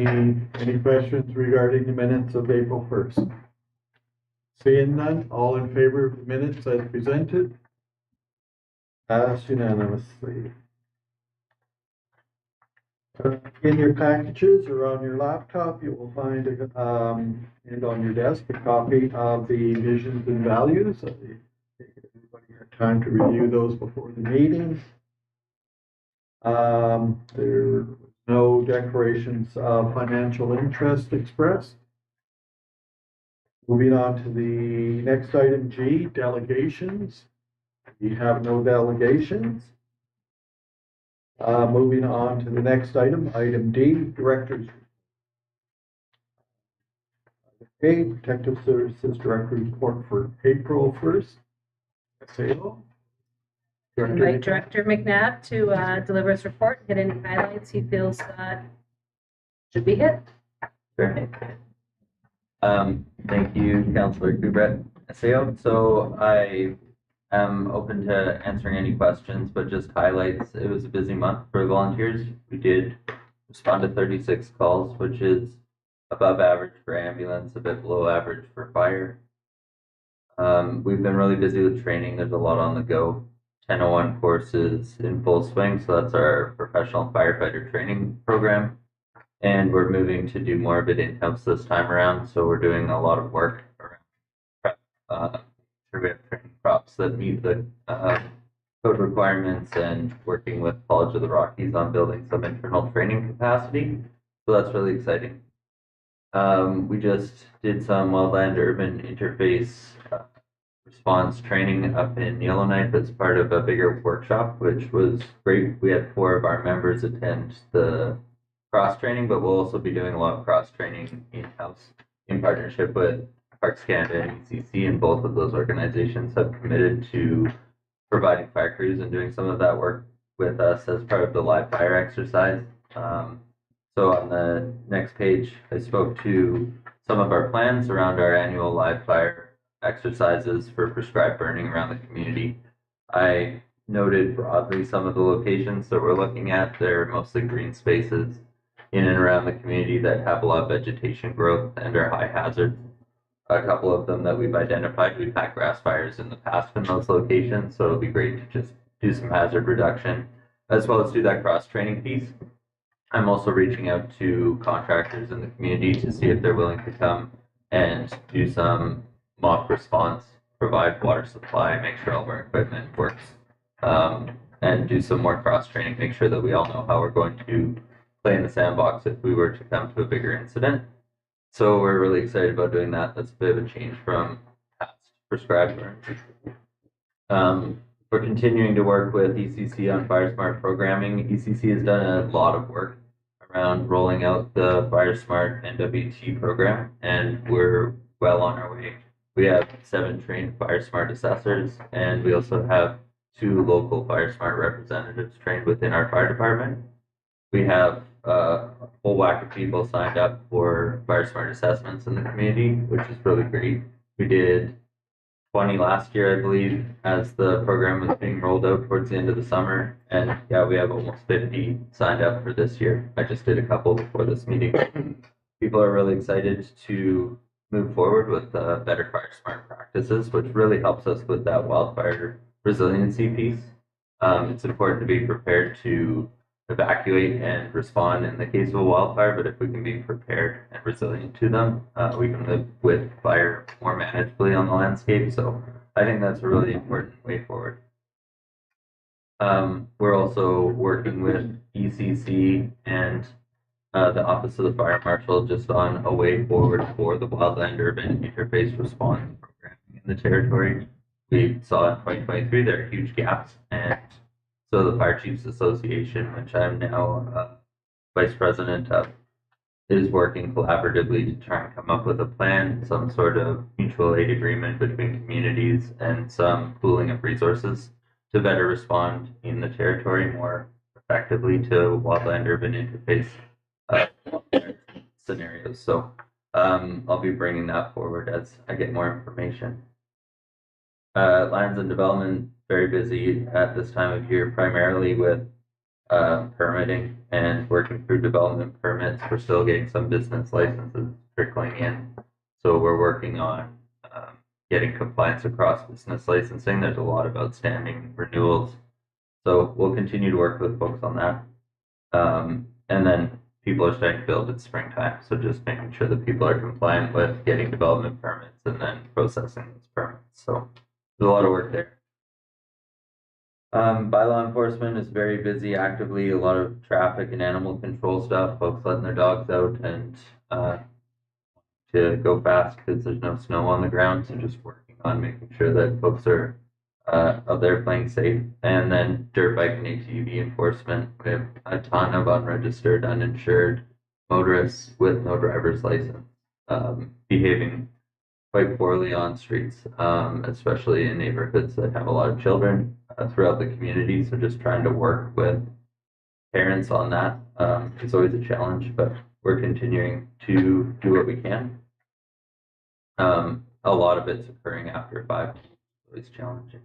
any questions regarding the minutes of April 1st? Seeing none, all in favor of the minutes as presented? Passed unanimously. In your packages or on your laptop, you will find and on your desk a copy of the visions and values. Everybody had time to review those before the meeting. There were no declarations of financial interest expressed. Moving on to the next item, G, delegations. We have no delegations. Moving on to the next item, item D, directors. Okay, Protective Services Director report for April 1st. SAO. Invite Director McNabb to deliver his report, hit any highlights he feels should be hit. Sure. Thank you, Councillor Kubret, SAO. So I am open to answering any questions, but just highlights. It was a busy month for volunteers. We did respond to 36 calls, which is above average for ambulance, a bit below average for fire. We've been really busy with training. There's a lot on the go. 1001 courses in full swing, so that's our professional firefighter training program. And we're moving to do more of it in-house this time around, so we're doing a lot of work around sure we have training props that meet the code requirements and working with College of the Rockies on building some internal training capacity. So that's really exciting. We just did some wildland urban interface response training up in Yellowknife as part of a bigger workshop, which was great. We had 4 of our members attend the cross training, but we'll also be doing a lot of cross training in-house in partnership with Parks Canada and ECC, and both of those organizations have committed to providing fire crews and doing some of that work with us as part of the live fire exercise. So on the next page, I spoke to some of our plans around our annual live fire exercises for prescribed burning around the community. I noted broadly some of the locations that we're looking at. They're mostly green spaces in and around the community that have a lot of vegetation growth and are high hazard. A couple of them that we've identified, we've had grass fires in the past in those locations, so it'll be great to just do some hazard reduction as well as do that cross training piece. I'm also reaching out to contractors in the community to see if they're willing to come and do some mock response, provide water supply, make sure all of our equipment works, and do some more cross training, make sure that we all know how we're going to play in the sandbox if we were to come to a bigger incident. So we're really excited about doing that. That's a bit of a change from past prescribed burns. We're continuing to work with ECC on FireSmart programming. ECC has done a lot of work around rolling out the FireSmart NWT program, and we're well on our way. We have 7 trained FireSmart assessors, and we also have 2 local FireSmart representatives trained within our fire department. We have a whole whack of people signed up for FireSmart assessments in the community, which is really great. We did 20 last year, I believe, as the program was being rolled out towards the end of the summer. And yeah, we have almost 50 signed up for this year. I just did a couple before this meeting. People are really excited to move forward with better FireSmart practices, which really helps us with that wildfire resiliency piece. It's important to be prepared to evacuate and respond in the case of a wildfire, but if we can be prepared and resilient to them, we can live with fire more manageably on the landscape. So I think that's a really important way forward. We're also working with ECC and the Office of the Fire Marshal just on a way forward for the Wildland Urban Interface Response Program in the territory. We saw in 2023 there are huge gaps, and so the Fire Chiefs Association, which I'm now vice president of, is working collaboratively to try and come up with a plan, some sort of mutual aid agreement between communities and some pooling of resources to better respond in the territory more effectively to wildland urban interface scenarios. So I'll be bringing that forward as I get more information. Lands and development, very busy at this time of year, primarily with permitting. and working through development permits. We're still getting some business licenses trickling in. So we're working on getting compliance across business licensing. There's a lot of outstanding renewals. So we'll continue to work with folks on that. And then people are starting to build in springtime. So just making sure that people are compliant with getting development permits and then processing those permits. So there's a lot of work there. Bylaw enforcement is very busy actively, a lot of traffic and animal control stuff, folks letting their dogs out and to go fast because there's no snow on the ground. So just working on making sure that folks are out there playing safe. And then dirt bike and ATV enforcement. We have a ton of unregistered, uninsured motorists with no driver's license behaving quite poorly on streets, especially in neighborhoods that have a lot of children throughout the community. So just trying to work with parents on that is always a challenge, but we're continuing to do what we can. A lot of it's occurring after 5, always challenging.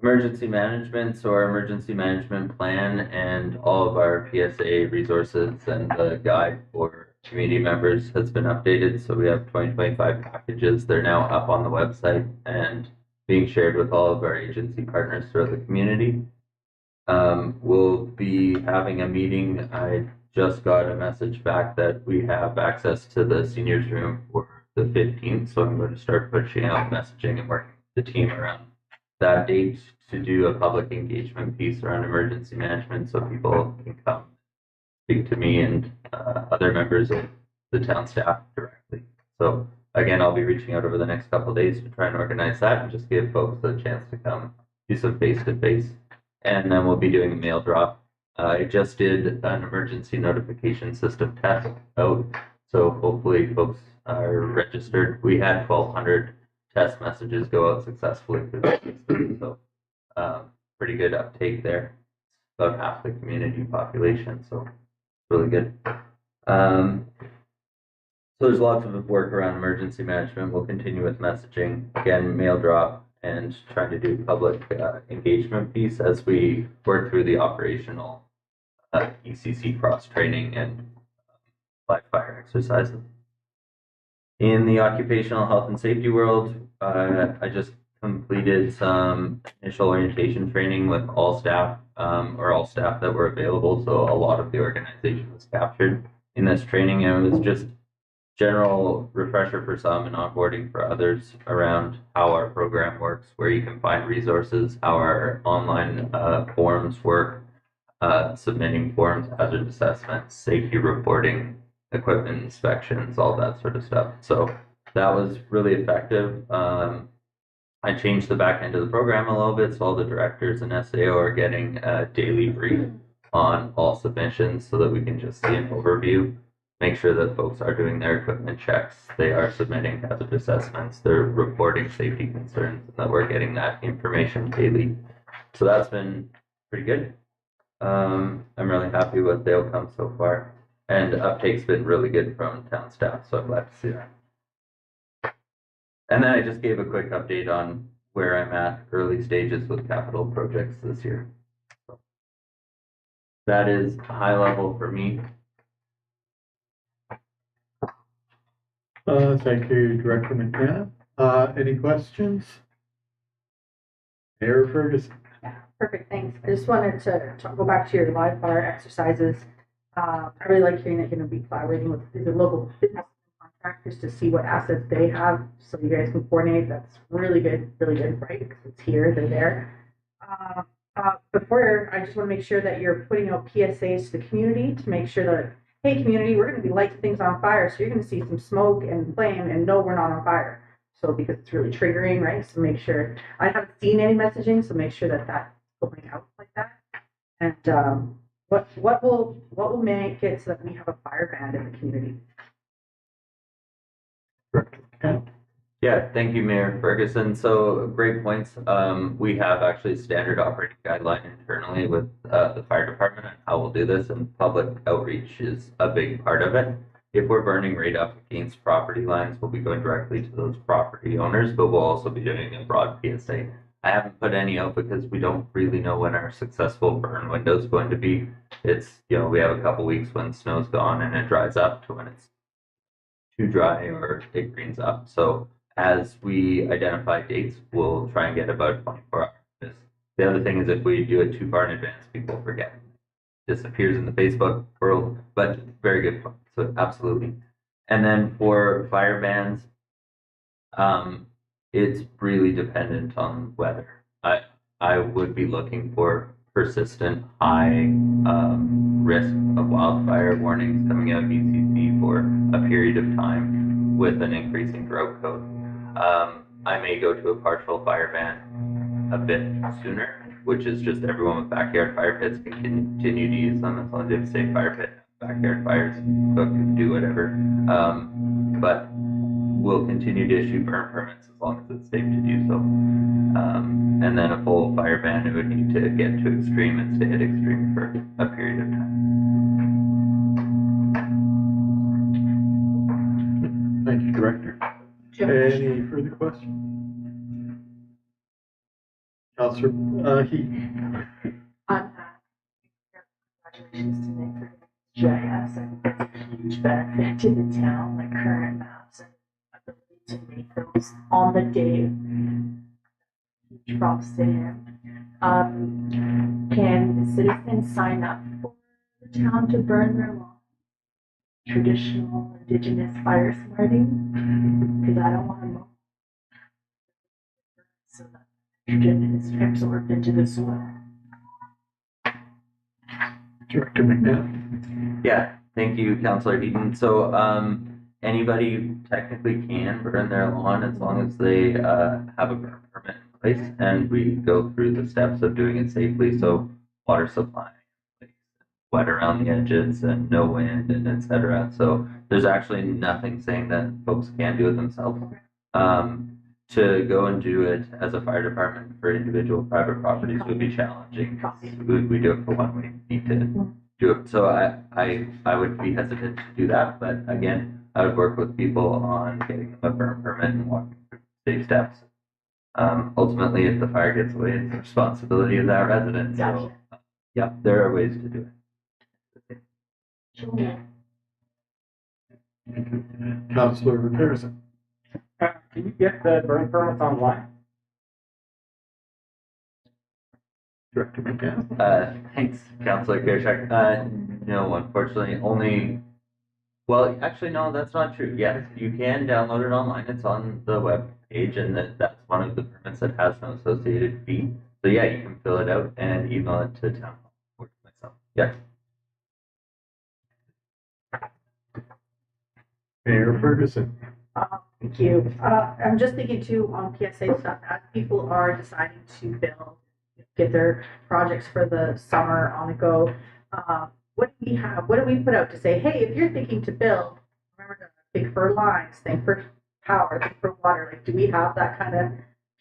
Emergency management, so our emergency management plan and all of our PSA resources and the guide for community members has been updated. So we have 2025 packages. They're now up on the website and being shared with all of our agency partners throughout the community. We'll be having a meeting. I just got a message back that we have access to the seniors room for the 15th. So I'm going to start pushing out messaging and working with the team around that date to do a public engagement piece around emergency management so people can come speak to me and other members of the town staff directly. So again, I'll be reaching out over the next couple of days to try and organize that and just give folks a chance to come do some face-to-face. And then we'll be doing a mail drop. I just did an emergency notification system test out, so hopefully folks are registered. We had 1,200 test messages go out successfully through the system, so pretty good uptake there. About half the community population, so really good. So there's lots of work around emergency management. We'll continue with messaging, again, mail drop, and trying to do public engagement piece as we work through the operational ECC cross training and live fire exercises. In the occupational health and safety world, I just completed some initial orientation training with all staff or all staff that were available. So a lot of the organization was captured in this training, and it was just general refresher for some and onboarding for others around how our program works, where you can find resources, how our online forms work, submitting forms, hazard assessments, safety reporting, equipment inspections, all that sort of stuff. So that was really effective. I changed the back end of the program a little bit, so all the directors and SAO are getting a daily brief on all submissions so that we can just see an overview, make sure that folks are doing their equipment checks, they are submitting hazard assessments, they're reporting safety concerns, and that we're getting that information daily. So that's been pretty good. I'm really happy with the outcome so far, and uptake's been really good from town staff, so I'm glad to see that. And then I just gave a quick update on where I'm at early stages with capital projects this year. So that is high level for me. Thank you, Director McNabb. Any questions? Mayor Ferguson. Yeah, perfect, thanks. I just wanted to go back to your live fire exercises. I really like hearing that you're going to be collaborating with the local business contractors to see what assets they have so you guys can coordinate. That's really good, right? Because it's here, they're there. Before, I just want to make sure that you're putting out PSAs to the community to make sure that, hey, community, we're going to be lighting things on fire, so you're going to see some smoke and flame, and no, we're not on fire. So because it's really triggering, right? So make sure, I haven't seen any messaging, so make sure that that's going out like that. And what will make it so that we have a fire band in the community? Yeah, thank you, Mayor Ferguson. So great points. We have actually standard operating guideline internally with the fire department on how we'll do this, and public outreach is a big part of it. If we're burning right up against property lines, we'll be going directly to those property owners, but we'll also be doing a broad PSA I haven't put any out because we don't really know when our successful burn window is going to be. It's, we have a couple weeks when snow's gone and it dries up to when it's too dry or it greens up. So as we identify dates, we'll try and get about 24 hours. The other thing is if we do it too far in advance, people forget. Disappears in the Facebook world, but very good point. So absolutely. And then for fire bans, it's really dependent on weather. I would be looking for persistent high risk of wildfire warnings coming out of ECC for a period of time with an increasing drought code. I may go to a partial fire ban a bit sooner, which is just everyone with backyard fire pits can continue to use them as long as they have a safe fire pit. Backyard fires, cook, do whatever. But we'll continue to issue burn permits as long as it's safe to do so. And then a full fire ban, it would need to get to extreme and stay at extreme for a period of time. Thank you, Director. Any further questions? Councillor Heath. Congratulations to Nick for GIS. I think that's a huge benefit to the town, like current maps and ability to make those on the day. Huge props to him. Can citizens sign up for the town to burn their lawn? Traditional indigenous fire smarting? Because I don't want to mow. So that nitrogen is absorbed into the soil. Director McNabb. Yeah, thank you, Councillor Heaton. So anybody technically can burn their lawn as long as they have a burn permit in place, and we go through the steps of doing it safely. So water supply, wet around the edges, and no wind, and etc. So there's actually nothing saying that folks can't do it themselves. To go and do it as a fire department for individual private properties would be challenging. We do it for one, we need to do it. So I would be hesitant to do that, but again, I would work with people on getting them a burn permit and walking through safe steps. Ultimately, if the fire gets away, it's the responsibility of that resident. So yeah, there are ways to do it. Councillor Harrison. Can you get the burn permits online? Director McNabb. Thanks, Councillor Kirschak. No, unfortunately, only. Well, actually, no, that's not true. Yes, you can download it online. It's on the web page, and that's one of the permits that has no associated fee. So yeah, you can fill it out and email it to town or to myself. Yeah. Mayor Ferguson. Thank you. I'm just thinking too on PSA stuff, as people are deciding to build, get their projects for the summer on the go. What do we have? What do we put out to say, hey, if you're thinking to build, remember to think for lines, think for power, think for water. Like, do we have that kind of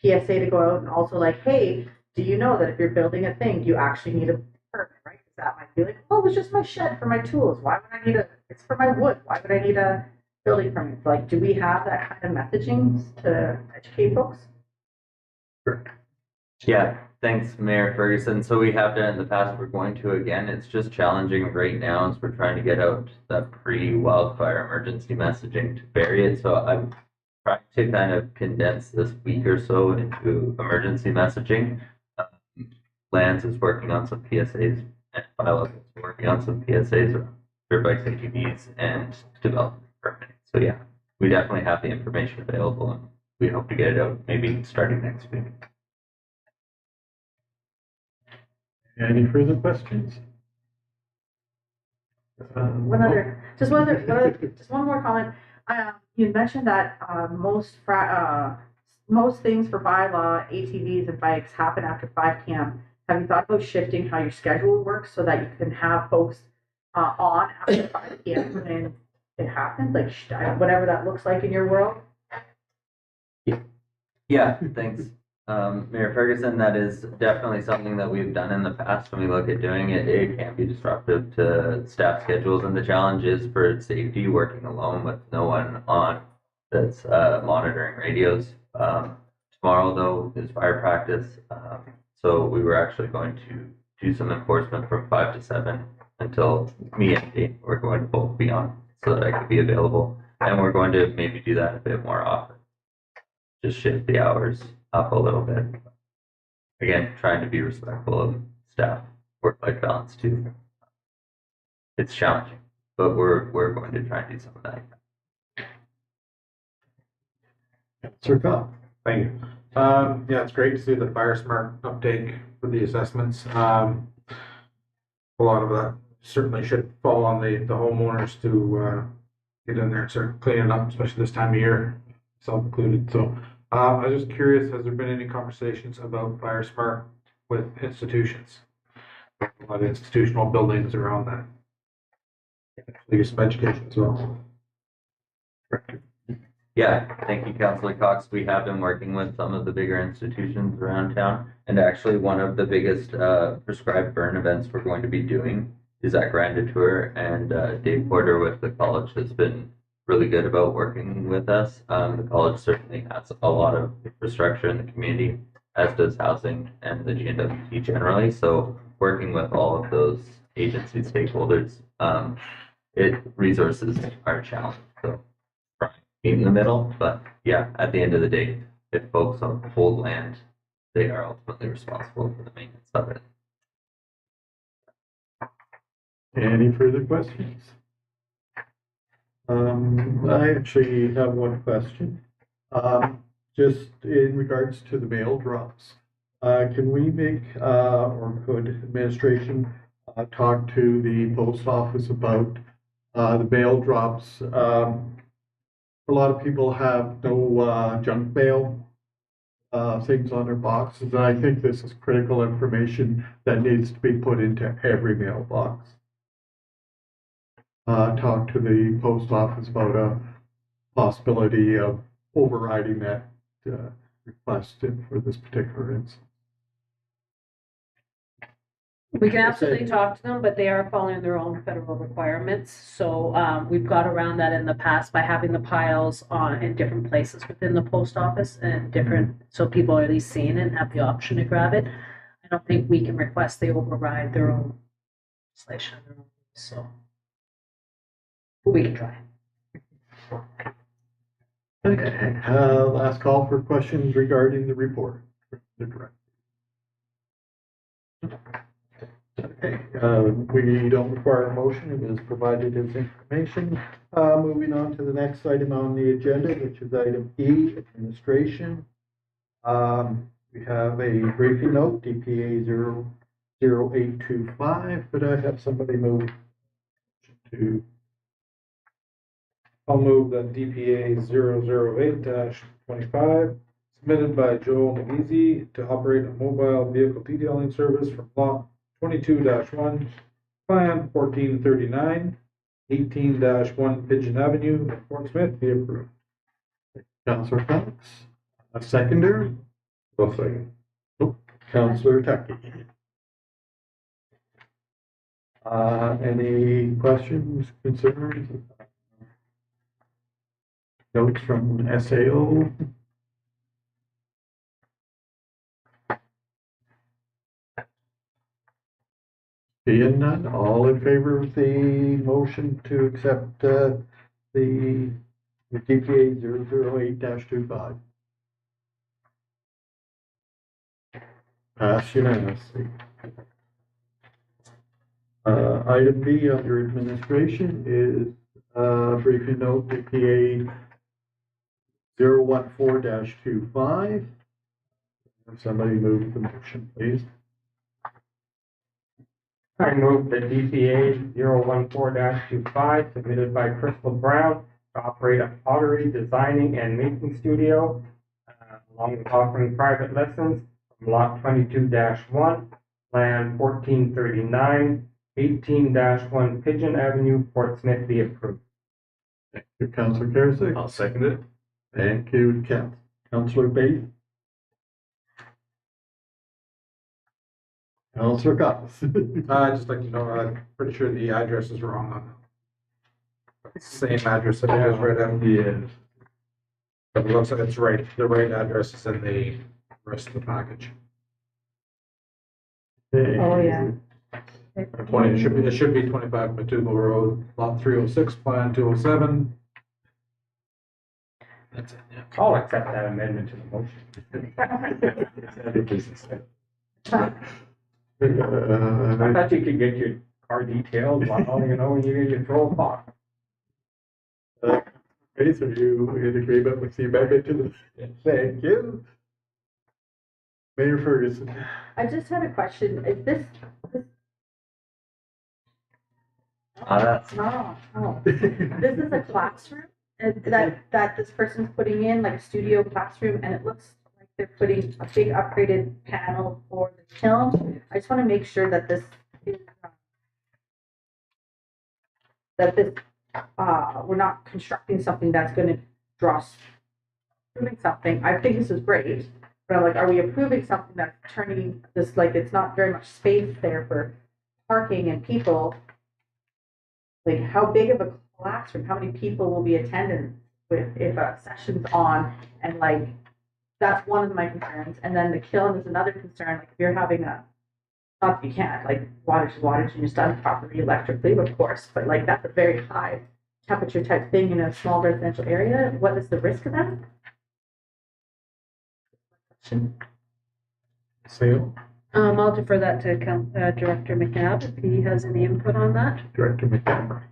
PSA to go out and also like, hey, do you know that if you're building a thing, you actually need a permit, right? Because that might be like, oh, it's just my shed for my tools. Why would I need it's for my wood. Why would I need a building permit? Like, do we have that kind of messaging to educate folks? Yeah, thanks, Mayor Ferguson. So we have done in the past, we're going to again. It's just challenging right now as we're trying to get out that pre-wildfire emergency messaging to bury it. So I'm trying to kind of condense this week or so into emergency messaging. Lance is working on some PSAs, and Philo is working on some PSAs around dirt bikes, ATVs, and development permitting. So yeah, we definitely have the information available, and we hope to get it out maybe starting next week. Any further questions? One more comment. You mentioned that most things for bylaw, ATVs and bikes happen after 5 p.m. Have you thought about shifting how your schedule works so that you can have folks on after 5 p.m. when it happens, like whatever that looks like in your world? Yeah, thanks. Mayor Ferguson, that is definitely something that we've done in the past. When we look at doing it, it can be disruptive to staff schedules, and the challenge is for safety, working alone with no one on that's monitoring radios to Tomorrow, though, is fire practice, so we were actually going to do some enforcement from 5 to 7 until me and Dave were going to both be on, so that I could be available. And we're going to maybe do that a bit more often. Just shift the hours up a little bit. Again, trying to be respectful of staff work-life balance too. It's challenging, but we're going to try and do some of that. Councillor Cox. Thank you. Yeah, it's great to see the Fire Smart uptake for the assessments. A lot of that certainly should fall on the homeowners to get in there and start cleaning up, especially this time of year, self included. So I was just curious, has there been any conversations about Fire Smart with institutions? A lot of institutional buildings around that. Actually, some education as well. Yeah, thank you, Councillor Cox. We have been working with some of the bigger institutions around town, and actually one of the biggest prescribed burn events we're going to be doing is at Grand Detour, and Dave Porter with the college has been really good about working with us. The college certainly has a lot of infrastructure in the community, as does housing and the GNWT generally, so working with all of those agency stakeholders, resources are a challenge, so meet in the middle, but yeah, at the end of the day, if folks hold land, they are ultimately responsible for the maintenance of it. Any further questions? I actually have one question. Just in regards to the mail drops, can we make, or could administration talk to the post office about the mail drops? A lot of people have no junk mail things on their boxes, and I think this is critical information that needs to be put into every mailbox. Talk to the post office about a possibility of overriding that request for this particular instance. We can absolutely talk to them, but they are following their own federal requirements. So we've got around that in the past by having the piles in different places within the post office and different, so people are at least seeing it and have the option to grab it. I don't think we can request they override their own legislation. So we can try. Okay, last call for questions regarding the report. The director. Okay, we don't require a motion, it was provided as information. Moving on to the next item on the agenda, which is item E, administration. We have a briefing note, DPA 00825, but I have somebody move to. I'll move that DPA 008-25 submitted by Joel McGeezy to operate a mobile vehicle detailing service from lot 22-1, Plan 1439, 18-1 Pigeon Avenue, Fort Smith be approved. Councillor Cox, a seconder. Both second. Councillor Tucky. Any questions, concerns? Notes from SAO? Being none, all in favor of the motion to accept the DPA 008-25? Pass unanimously. Item B under administration is briefing note DPA 014-25. Somebody move the motion, please. I move that DPA 014-25 submitted by Crystal Brown to operate a pottery designing and making studio, along with offering private lessons from lot 22-1, plan 1439, 18-1 Pigeon Avenue, Fort Smith be approved. Thank you, Councillor Karasik. I'll second it. Thank you, Councillor Bates. Councillor Cox. I'd just like to know, I'm pretty sure the address is wrong on it. It's the same address that I just read out. Yes. But it looks like it's right, the right address is in the rest of the package. Oh, yeah. 20, it should be 25 McDougal Road, lot 306, plan 207. That's it, yeah. I'll accept that amendment to the motion. I thought you could get your car detailed, while you know, you throw a pot. Okay, so you in agreement with the amendment to the, thank you. Mayor Ferguson. I just had a question. Is this? That's No, oh. This is a classroom that this person's putting in, like a studio classroom, and it looks like they're putting a big upgraded panel for the kiln. I just want to make sure that this is, we're not constructing something that's going to draw approving something. I think this is great, but I'm like, are we approving something that's turning this, like, it's not very much space there for parking and people? Like, how big of a classroom, how many people will be attending with if a session's on? And like, that's one of my concerns. And then the kiln is another concern. Like, if you're having a, not that you can't, like, water's and it's done properly electrically, of course, but like, that's a very high temperature type thing in a small residential area. What is the risk of that? Sale, I'll defer that to Director McNabb if he has any input on that. Director McDonough.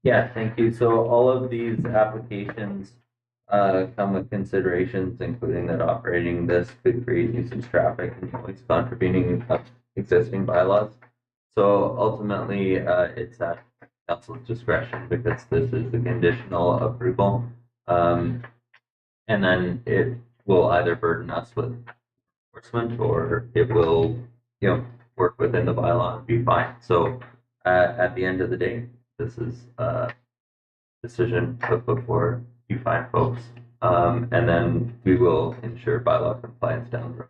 Yeah, thank you. So all of these applications come with considerations, including that operating this could create nuisance traffic and noise contravening existing bylaws. So ultimately, it's at council's discretion because this is the conditional approval. And then it will either burden us with enforcement or it will, work within the bylaw and be fine. So at the end of the day, this is a decision put before you find folks. And then we will ensure bylaw compliance down the road.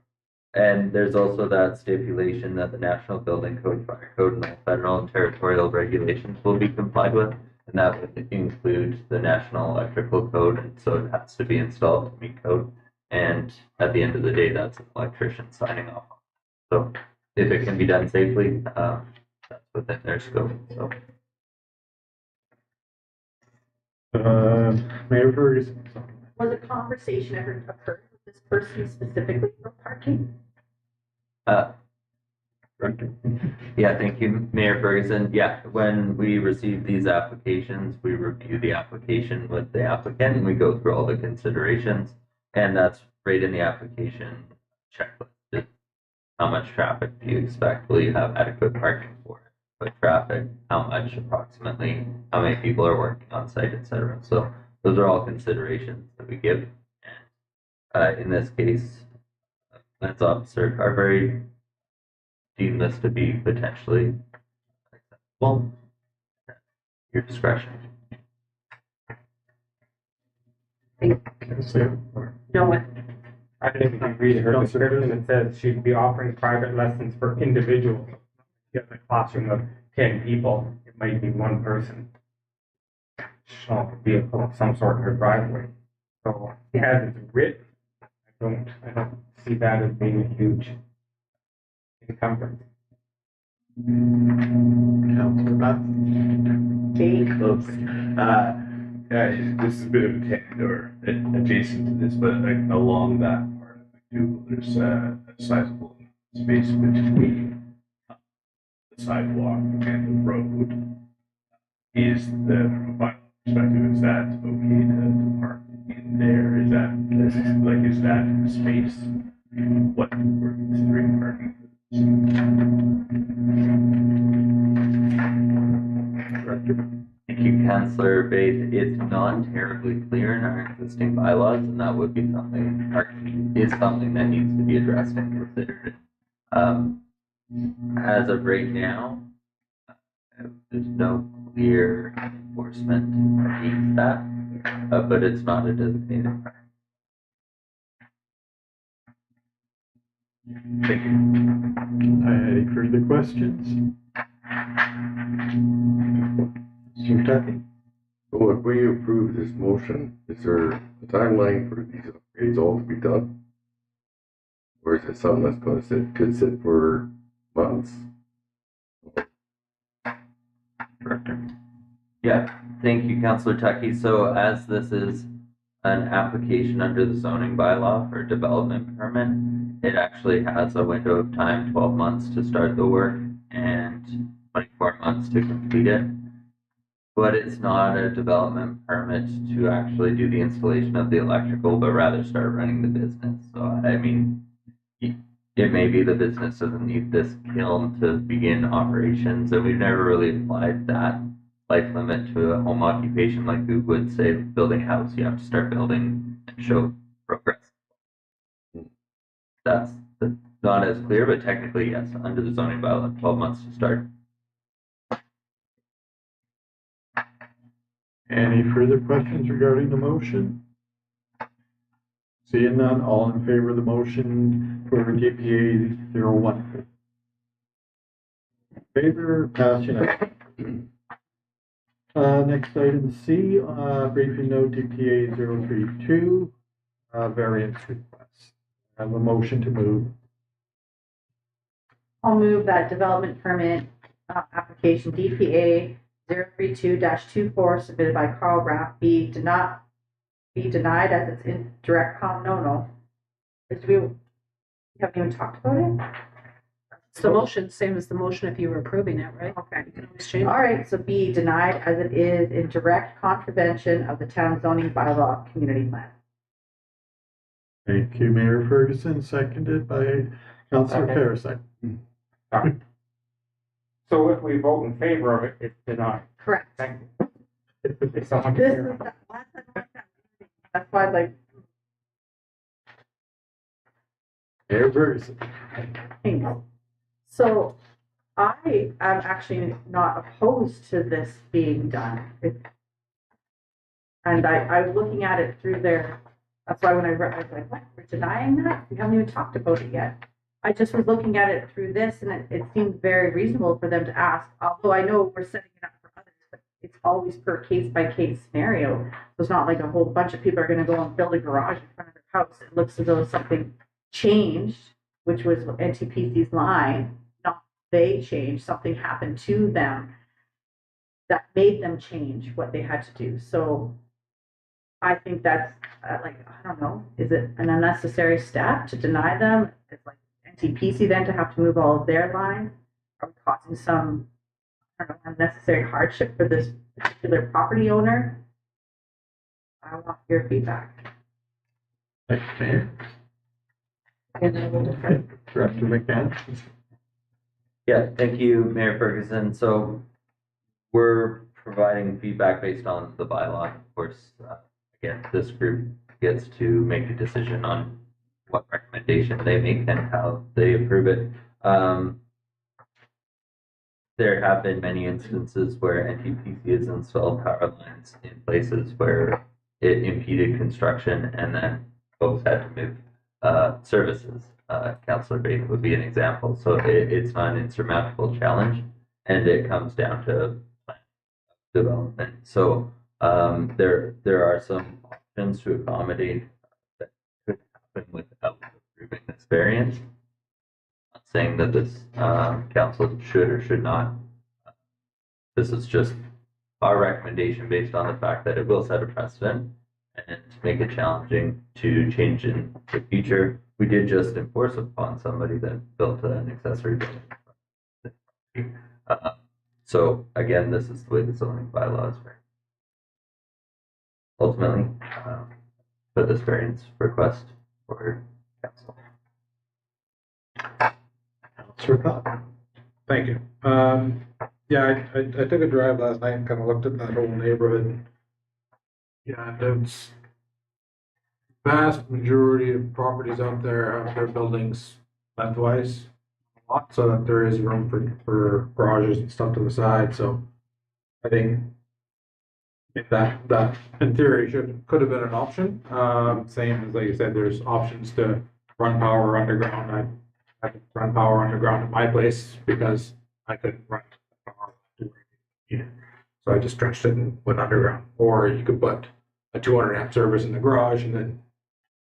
And there's also that stipulation that the National Building Code, Fire Code, and all federal and territorial regulations will be complied with. And that would include the National Electrical Code, and so it has to be installed to meet code. And at the end of the day, that's an electrician signing off. So if it can be done safely, that's within their scope. So. Mayor Ferguson. Was a conversation ever occurred with this person specifically for parking? Director. Yeah, thank you, Mayor Ferguson. Yeah, when we receive these applications, we review the application with the applicant and we go through all the considerations. And that's right in the application checklist. How much traffic do you expect? Will you have adequate parking for it? What traffic? How much approximately? How many people are working on site, etc. So those are all considerations that we give. And in this case, Lance Officer Carberry deemed this to be potentially acceptable. Your discretion. No one. I think if you read her description, it says she'd be offering private lessons for individuals. If you have a classroom of 10 people, it might be one person. Shall vehicle of some sort in her driveway. So as it's written, I don't see that as being a huge encumbrance. Councilor Bath. This is a bit of a tangent or adjacent to this, but like along that part of McDougal, there's a sizable space between the sidewalk and the road. From a bylaw perspective, is that okay to park in there? Is that space what we're considering parking? Thank you, Councillor Bates. It's not terribly clear in our existing bylaws, and that would be something that needs to be addressed and considered. As of right now, there's no clear enforcement against that, but it's not a designated park. Thank you. Any further questions? Mr. Tuckey. So if we approve this motion, is there a timeline for these upgrades all to be done? Or is it something that's gonna could sit for months? Yeah, thank you, Councillor Tucky. So as this is an application under the zoning bylaw for development permit, it actually has a window of time, 12 months to start the work and 24 months to complete it. But it's not a development permit to actually do the installation of the electrical, but rather start running the business. So, I mean, it may be the business doesn't need this kiln to begin operations, and we've never really applied that life limit to a home occupation like we would say building a house. You have to start building and show progress. That's not as clear, but technically, yes, under the zoning bylaw, 12 months to start. Any further questions regarding the motion? Seeing none, all in favor of the motion for DPA 014? Favor, pass unanimous. Next item C, briefing note DPA 032, variance request. I have a motion to move. I'll move that development permit, application DPA 032-24 submitted by Carl Rapp be denied as it's in direct we haven't even talked about it? It's the motion, same as the motion if you were approving it, right? Okay. You can always change All it. right, so be denied as it is in direct contravention of the town zoning bylaw community plan. Thank you, Mayor Ferguson, seconded by Councillor Parasite. So if we vote in favor of it, it's denied. Correct. Thank you. If someone This can is, that's why I was like, Mayor Ferguson. thanks. So I am actually not opposed to this being done. And I'm looking at it through their, that's why when I read, I was like, what, we're denying that? We haven't even talked about it yet. I just was looking at it through this and it seemed very reasonable for them to ask, although I know we're setting it up for others, but it's always per case by case scenario. So it's not like a whole bunch of people are gonna go and build a garage in front of their house. It looks as though something changed, which was NTPC's line, not they changed, something happened to them that made them change what they had to do. So I think that's I don't know, is it an unnecessary step to deny them? It's like NTPC then to have to move all of their lines? Are we causing some, I don't know, unnecessary hardship for this particular property owner? I want your feedback. Thank you, Mayor. Director McMahon. Yeah, thank you, Mayor Ferguson. So we're providing feedback based on the bylaw. Of course, again, this group gets to make a decision on what recommendation they make and how they approve it. There have been many instances where NTPC has installed power lines in places where it impeded construction and then folks had to move services. Councillor Bates would be an example. So it's not an insurmountable challenge, and it comes down to plan development. So there are some options to accommodate that could happen without approving this variance. I'm not saying that this council should or should not. This is just our recommendation based on the fact that it will set a precedent and make it challenging to change in the future. We did just enforce upon somebody that built an accessory building. So again, this is the way the zoning bylaws work. Ultimately, put this variance request for council. Councillor Cobb. Thank you. Yeah, I took a drive last night and kind of looked at that whole neighborhood. Yeah, it's vast majority of properties out there have their buildings lengthwise a lot, so that there is room for garages and stuff to the side. So I think that in theory could have been an option. Same as like you said, there's options to run power underground. I could run power underground at my place because I could run power to where I need it. So I just stretched it and went underground. Or you could put a 200 amp service in the garage and then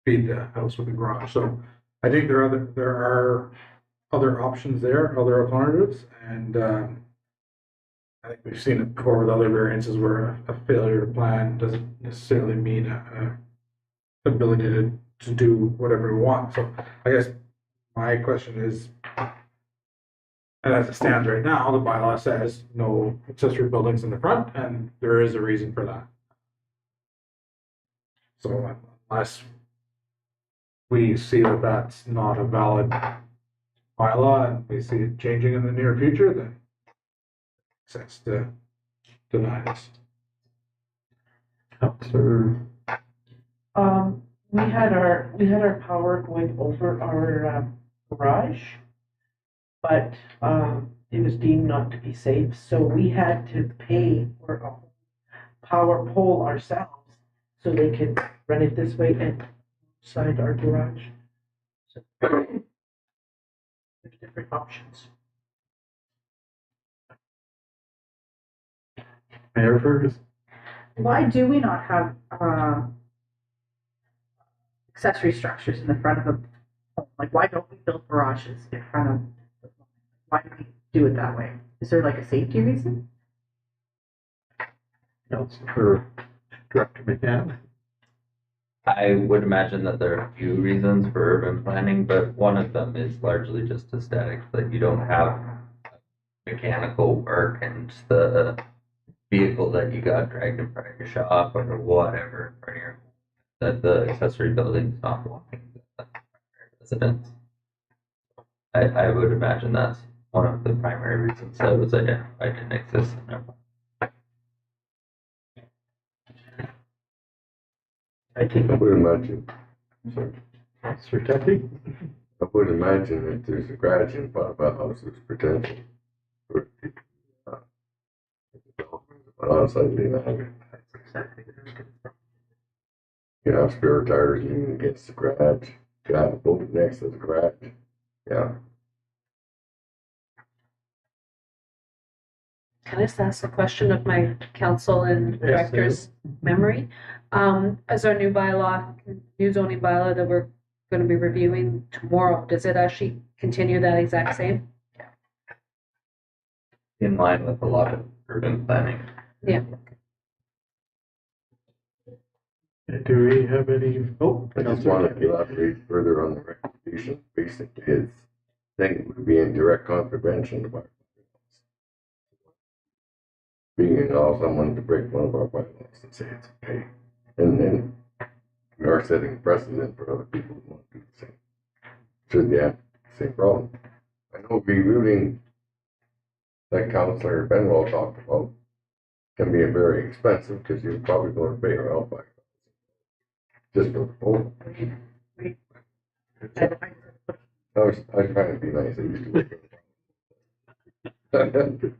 feed the house with the garage. So I think there are other options there, other alternatives, and I think we've seen it before with other variances where a failure to plan doesn't necessarily mean a ability to do whatever we want. So I guess my question is, and as it stands right now, the bylaw says no accessory buildings in the front, and there is a reason for that. So unless we see that that's not a valid bylaw and we see it changing in the near future, then it makes sense to deny this. Counselor, We had our power going over our garage, but it was deemed not to be safe, so we had to pay for a power pole ourselves so they could run it this way and side our garage. So there's different options. Mayor Ferguson. Why do we not have accessory structures in the front of a home? Like, why don't we build garages in front of the home? Why do we do it that way? Is there like a safety reason? Councilor Director McCann. I would imagine that there are a few reasons for urban planning, but one of them is largely just aesthetics, that you don't have mechanical work and the vehicle that you got dragged in front of your shop or whatever in front of your, that the accessory building's not blocking the residence. I would imagine that's one of the primary reasons that was identified didn't exist in there. I think I would imagine, sorry, Councilor Tuppy. I would imagine that there's a garage in front of a house, there's potential for development, but honestly, you have spare tires leaning against the garage, you have a boat next to the garage, yeah. Can I just ask a question of my council and director's memory? As our new bylaw, new zoning bylaw that we're going to be reviewing tomorrow, does it actually continue that exact same? In line with a lot of urban planning. Yeah. Do we have any? Oh, I just want to elaborate further on the recommendation. Basically, his thing would be in direct contravention of our being allow someone to break one of our bylaws and say it's okay. And then we are setting precedent for other people who want to do the same. Should they have the same problem? I know rerouting, like Councillor Benwell talked about, can be very expensive because you're probably going to pay around $5 just for the pole. I was trying to be nice. I used to work with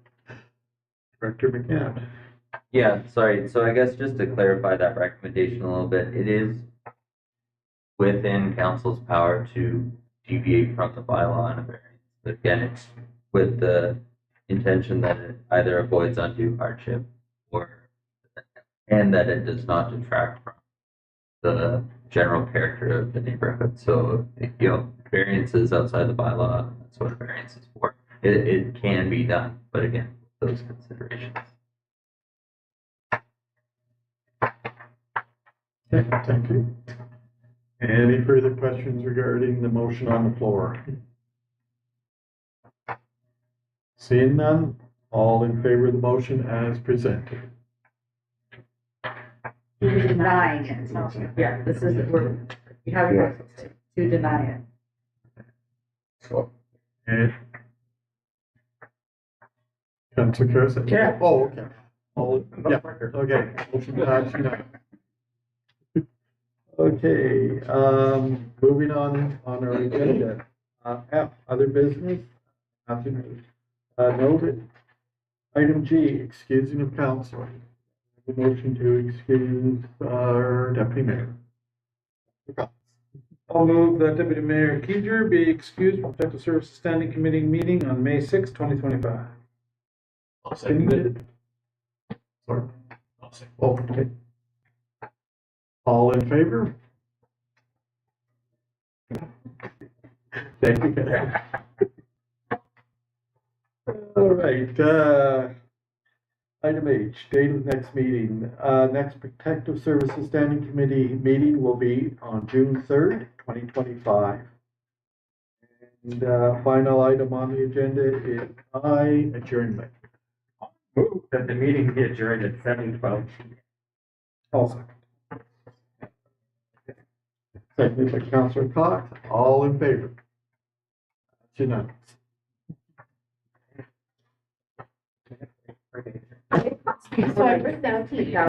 Director McCann. Yeah, sorry. So I guess just to clarify that recommendation a little bit, it is within council's power to deviate from the bylaw on a variance. But again, it's with the intention that it either avoids undue hardship and that it does not detract from the general character of the neighborhood. So, variances outside the bylaw, that's what a variance is for. It can be done, but again, those considerations. Okay, thank you. Any further questions regarding the motion on the floor? Seeing none, all in favor of the motion as presented? You're denying it. Yeah, this is, you have to deny it. so And Councilor Carson? Yeah. Oh, okay. All, yeah, okay, motion passed unanimously. Okay, moving on our agenda. F, other business, nothing noted. Item G, excusing of council. A motion to excuse our deputy mayor. I'll move that Deputy Mayor Keeger be excused from Protective Services Standing Committee meeting on May 6, 2025. Seconded. Or, I'll say. okay. All in favor? Thank you. All right, item H, date of next meeting. Next Protective Services Standing Committee meeting will be on June 3rd, 2025. And final item on the agenda is adjournment. Move that the meeting be adjourned at 7:12. Also. Seconded by Councilor Cox, all in favor? It's unanimous. So I wrote down 2,000.